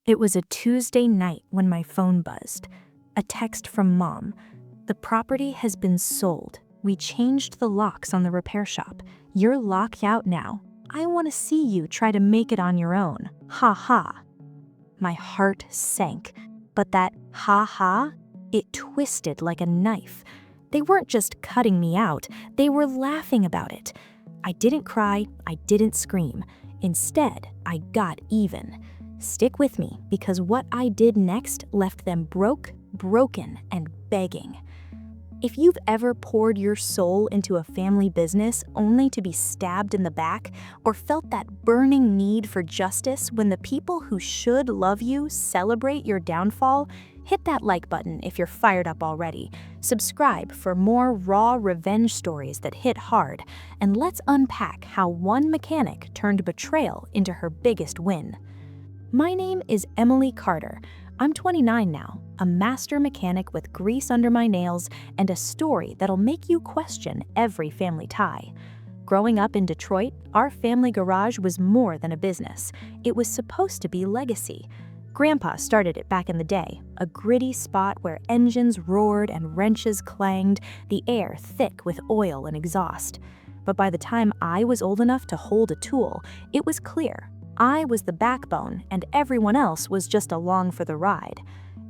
It was a Tuesday night when my phone buzzed. A text from Mom. The property has been sold. We changed the locks on the repair shop. You're locked out now. I want to see you try to make it on your own. Ha ha. My heart sank. But that ha ha, it twisted like a knife. They weren't just cutting me out, they were laughing about it. I didn't cry, I didn't scream. Instead, I got even. Stick with me, because what I did next left them broken, and begging. If you've ever poured your soul into a family business only to be stabbed in the back, or felt that burning need for justice when the people who should love you celebrate your downfall, hit that like button if you're fired up already. Subscribe for more raw revenge stories that hit hard, and let's unpack how one mechanic turned betrayal into her biggest win. My name is Emily Carter. I'm 29 now, a master mechanic with grease under my nails and a story that'll make you question every family tie. Growing up in Detroit, our family garage was more than a business. It was supposed to be legacy. Grandpa started it back in the day, a gritty spot where engines roared and wrenches clanged, the air thick with oil and exhaust. But by the time I was old enough to hold a tool, it was clear. I was the backbone, and everyone else was just along for the ride.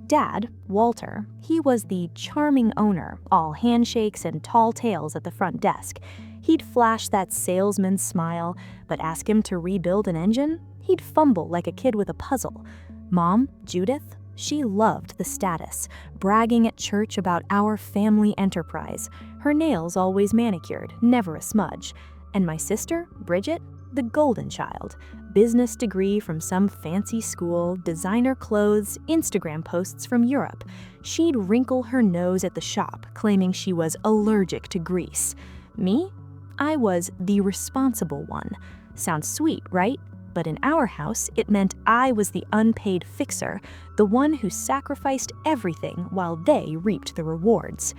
Dad, Walter, he was the charming owner, all handshakes and tall tales at the front desk. He'd flash that salesman smile, but ask him to rebuild an engine? He'd fumble like a kid with a puzzle. Mom, Judith, she loved the status, bragging at church about our family enterprise. Her nails always manicured, never a smudge. And my sister, Bridget, the golden child. Business degree from some fancy school, designer clothes, Instagram posts from Europe. She'd wrinkle her nose at the shop, claiming she was allergic to grease. Me? I was the responsible one. Sounds sweet, right? But in our house, it meant I was the unpaid fixer, the one who sacrificed everything while they reaped the rewards.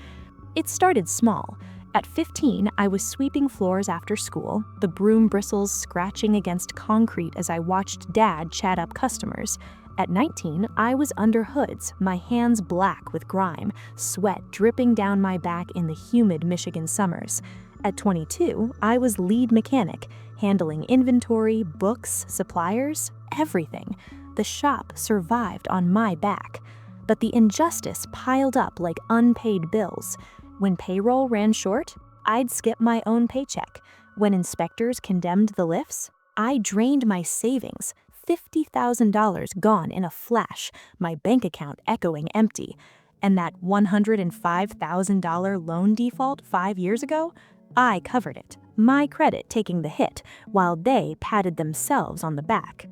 It started small. At 15, I was sweeping floors after school, the broom bristles scratching against concrete as I watched Dad chat up customers. At 19, I was under hoods, my hands black with grime, sweat dripping down my back in the humid Michigan summers. At 22, I was lead mechanic, handling inventory, books, suppliers, everything. The shop survived on my back. But the injustice piled up like unpaid bills. When payroll ran short, I'd skip my own paycheck. When inspectors condemned the lifts, I drained my savings, $50,000 gone in a flash, my bank account echoing empty. And that $105,000 loan default 5 years ago, I covered it, my credit taking the hit, while they patted themselves on the back.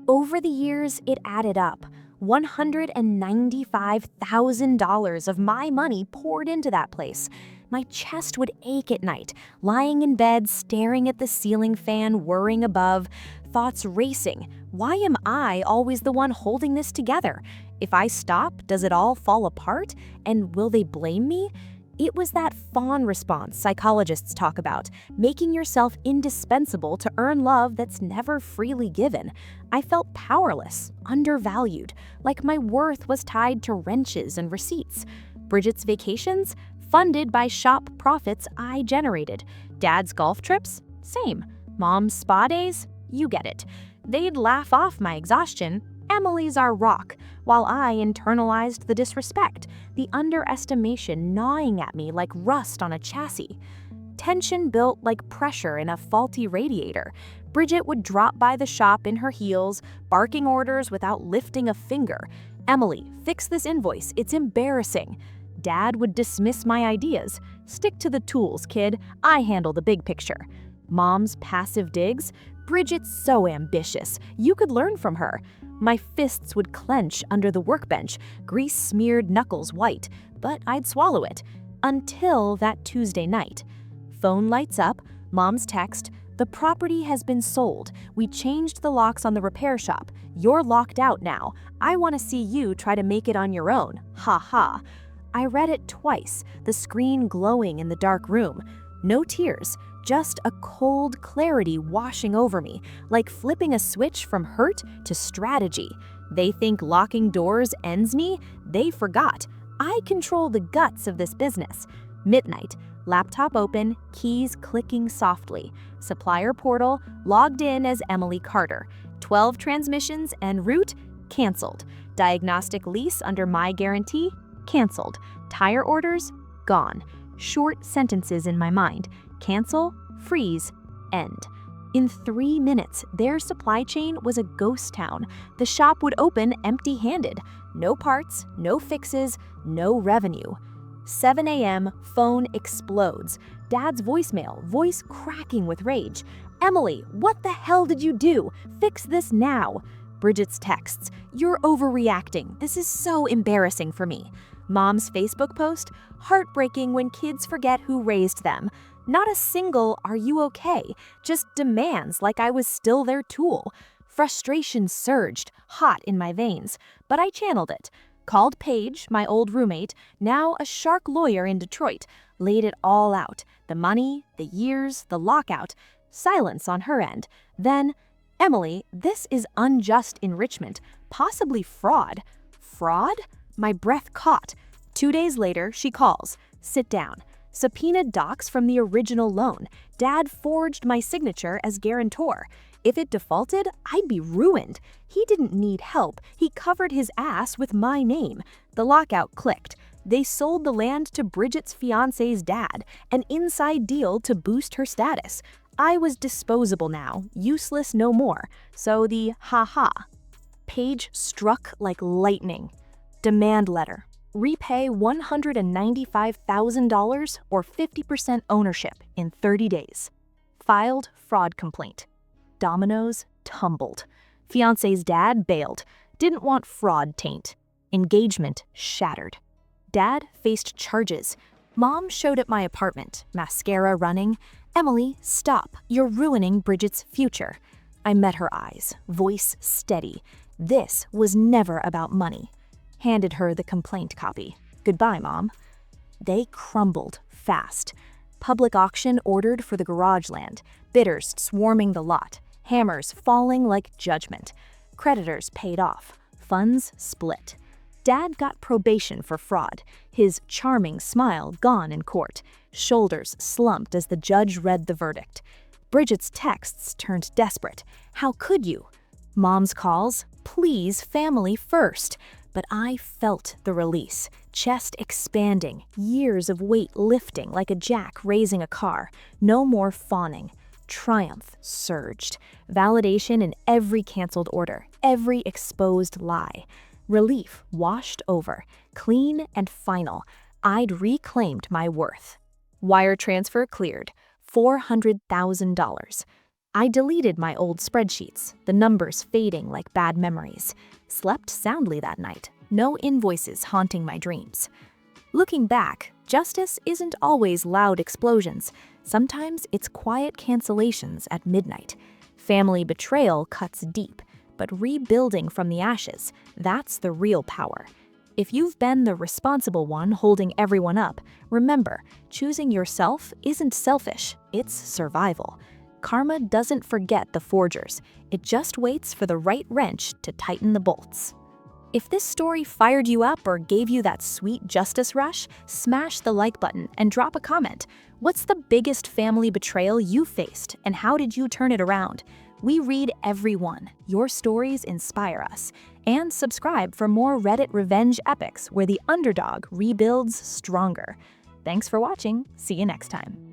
Over the years, it added up. $195,000 of my money poured into that place. My chest would ache at night, lying in bed, staring at the ceiling fan, whirring above, thoughts racing. Why am I always the one holding this together? If I stop, does it all fall apart? And will they blame me? It was that fawn response psychologists talk about, making yourself indispensable to earn love that's never freely given. I felt powerless, undervalued, like my worth was tied to wrenches and receipts. Bridget's vacations? Funded by shop profits I generated. Dad's golf trips? Same. Mom's spa days? You get it. They'd laugh off my exhaustion. Emily's our rock, while I internalized the disrespect, the underestimation gnawing at me like rust on a chassis. Tension built like pressure in a faulty radiator. Bridget would drop by the shop in her heels, barking orders without lifting a finger. Emily, fix this invoice, it's embarrassing. Dad would dismiss my ideas. Stick to the tools, kid, I handle the big picture. Mom's passive digs? Bridget's so ambitious, you could learn from her. My fists would clench under the workbench, grease-smeared knuckles white, but I'd swallow it. Until that Tuesday night. Phone lights up, Mom's text, "The property has been sold. We changed the locks on the repair shop. You're locked out now. I want to see you try to make it on your own. Ha ha." I read it twice, the screen glowing in the dark room. No tears, just a cold clarity washing over me, like flipping a switch from hurt to strategy. They think locking doors ends me? They forgot. I control the guts of this business. Midnight, laptop open, keys clicking softly. Supplier portal, logged in as Emily Carter. 12 transmissions en route, canceled. Diagnostic lease under my guarantee, canceled. Tire orders, gone. Short sentences in my mind. Cancel, freeze, end. In 3 minutes, their supply chain was a ghost town. The shop would open empty-handed. No parts, no fixes, no revenue. 7 a.m., phone explodes. Dad's voicemail, voice cracking with rage. Emily, what the hell did you do? Fix this now. Bridget's texts, you're overreacting. This is so embarrassing for me. Mom's Facebook post, heartbreaking when kids forget who raised them. Not a single "are you okay?" just demands like I was still their tool. Frustration surged, hot in my veins, but I channeled it. Called Paige, my old roommate, now a shark lawyer in Detroit, laid it all out. The money, the years, the lockout. Silence on her end. Then, Emily, this is unjust enrichment, possibly fraud. Fraud? My breath caught. 2 days later, she calls. Sit down. Subpoenaed docs from the original loan. Dad forged my signature as guarantor. If it defaulted, I'd be ruined. He didn't need help. He covered his ass with my name. The lockout clicked. They sold the land to Bridget's fiance's dad, an inside deal to boost her status. I was disposable now, useless no more. So the ha-ha. Paige struck like lightning. Demand letter. Repay $195,000 or 50% ownership in 30 days. Filed fraud complaint. Dominoes tumbled. Fiance's dad bailed. Didn't want fraud taint. Engagement shattered. Dad faced charges. Mom showed at my apartment, mascara running. Emily, stop. You're ruining Bridget's future. I met her eyes, voice steady. This was never about money. Handed her the complaint copy. Goodbye, Mom. They crumbled fast. Public auction ordered for the garage land. Bidders swarming the lot. Hammers falling like judgment. Creditors paid off. Funds split. Dad got probation for fraud. His charming smile gone in court. Shoulders slumped as the judge read the verdict. Bridget's texts turned desperate. How could you? Mom's calls, please, family first. But I felt the release, chest expanding, years of weight lifting like a jack raising a car. No more fawning. Triumph surged. Validation in every canceled order, every exposed lie. Relief washed over, clean and final. I'd reclaimed my worth. Wire transfer cleared, $400,000. I deleted my old spreadsheets, the numbers fading like bad memories. Slept soundly that night, no invoices haunting my dreams. Looking back, justice isn't always loud explosions. Sometimes it's quiet cancellations at midnight. Family betrayal cuts deep, but rebuilding from the ashes, that's the real power. If you've been the responsible one holding everyone up, remember, choosing yourself isn't selfish, it's survival. Karma doesn't forget the forgers. It just waits for the right wrench to tighten the bolts. If this story fired you up or gave you that sweet justice rush, smash the like button and drop a comment. What's the biggest family betrayal you faced, and how did you turn it around? We read every one. Your stories inspire us. And subscribe for more Reddit revenge epics where the underdog rebuilds stronger. Thanks for watching. See you next time.